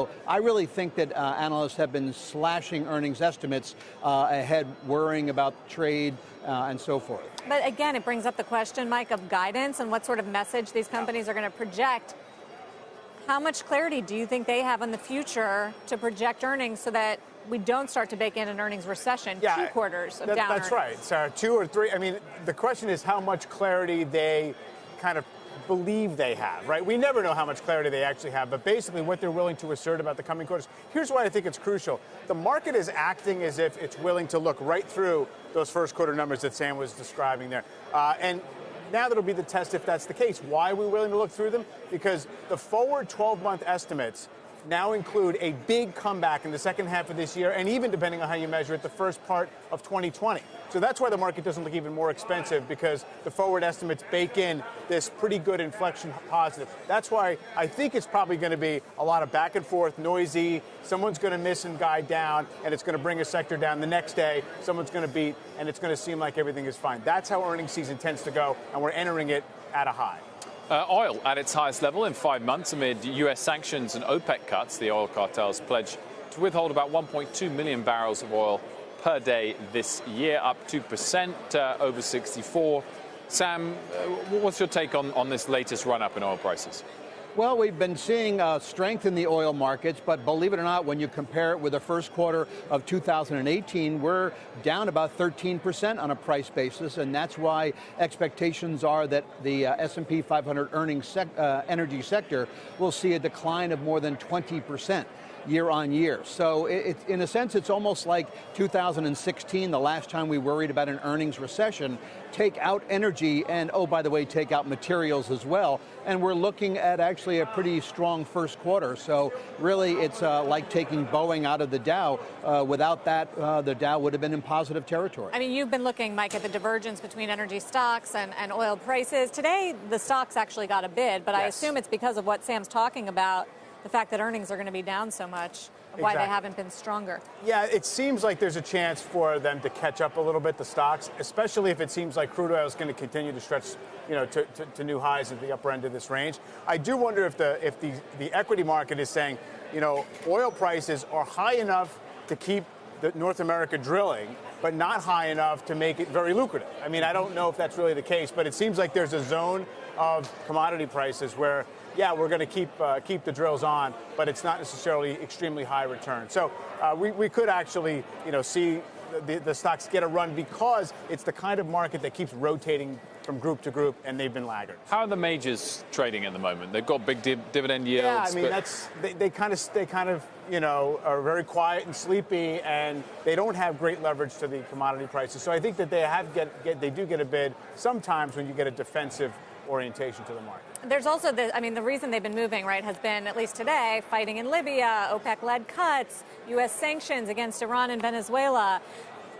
So I really think that analysts have been slashing earnings estimates ahead, worrying about trade and so forth. But again, it brings up the question, Mike, of guidance and what sort of message these companies are going to project. How much clarity do you think they have in the future to project earnings so that we don't start to bake in an earnings recession? Yeah, 2 quarters of down That's right, Sarah. 2 or 3. I mean, the question is how much clarity they kind of believe they have, right? We never know how much clarity they actually have, but basically what they're willing to assert about the coming quarters. Here's why I think it's crucial. The market is acting as if it's willing to look right through those first quarter numbers that Sam was describing there. And now that'll be the test if that's the case. Why are we willing to look through them? Because the forward 12-month estimates now include a big comeback in the second half of this year, and even depending on how you measure it, the first part of 2020. So that's why the market doesn't look even more expensive, because the forward estimates bake in this pretty good inflection positive. That's why I think it's probably going to be a lot of back and forth, noisy. Someone's going to miss and guide down, and it's going to bring a sector down. The next day, someone's going to beat, and it's going to seem like everything is fine. That's how earnings season tends to go, and we're entering it at a high. Oil at its highest level in 5 months amid U.S. sanctions and OPEC cuts. The oil cartels pledge to withhold about 1.2 million barrels of oil per day this year, up 2% over 64. Sam, what's your take on this latest run-up in oil prices? Well, we've been seeing strength in the oil markets, but believe it or not, when you compare it with the first quarter of 2018, we're down about 13% on a price basis, and that's why expectations are that the S&P 500 energy sector will see a decline of more than 20%. Year on year. So in a sense, it's almost like 2016, the last time we worried about an earnings recession. Take out energy and, oh, by the way, take out materials as well. And we're looking at actually a pretty strong first quarter. So really, it's like taking Boeing out of the Dow. Without that, the Dow would have been in positive territory. I mean, you've been looking, Mike, at the divergence between energy stocks and oil prices. Today, the stocks actually got a bid, but yes. I assume it's because of what Sam's talking about. The fact that earnings are going to be down so much, why they haven't been stronger. Yeah, it seems like there's a chance for them to catch up a little bit, the stocks, especially if it seems like crude oil is going to continue to stretch, to new highs at the upper end of this range. I do wonder if the equity market is saying, oil prices are high enough to keep North America drilling, but not high enough to make it very lucrative. I mean, I don't know if that's really the case, but it seems like there's a zone of commodity prices where, yeah, we're going to keep the drills on, but it's not necessarily extremely high return. So we could actually, see the stocks get a run because it's the kind of market that keeps rotating from group to group, and they've been laggards. How are the majors trading at the moment? They've got big dividend yields. Yeah, I mean they kind of are very quiet and sleepy, and they don't have great leverage to the commodity prices. So I think that they do get a bid sometimes when you get a defensive orientation to the market. There's also the reason they've been moving, right, has been, at least today, fighting in Libya, OPEC-led cuts, U.S. sanctions against Iran and Venezuela.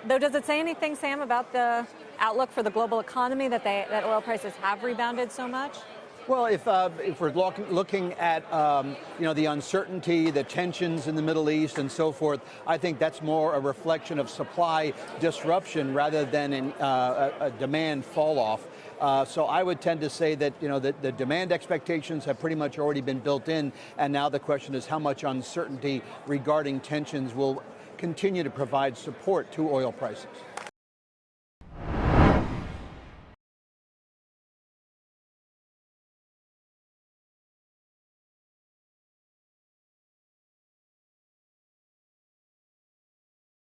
Though, does it say anything, Sam, about the outlook for the global economy that oil prices have rebounded so much? Well, if we're looking at the uncertainty, the tensions in the Middle East and so forth, I think that's more a reflection of supply disruption rather than a demand fall off. So I would tend to say that the demand expectations have pretty much already been built in, and now the question is how much uncertainty regarding tensions will continue to provide support to oil prices.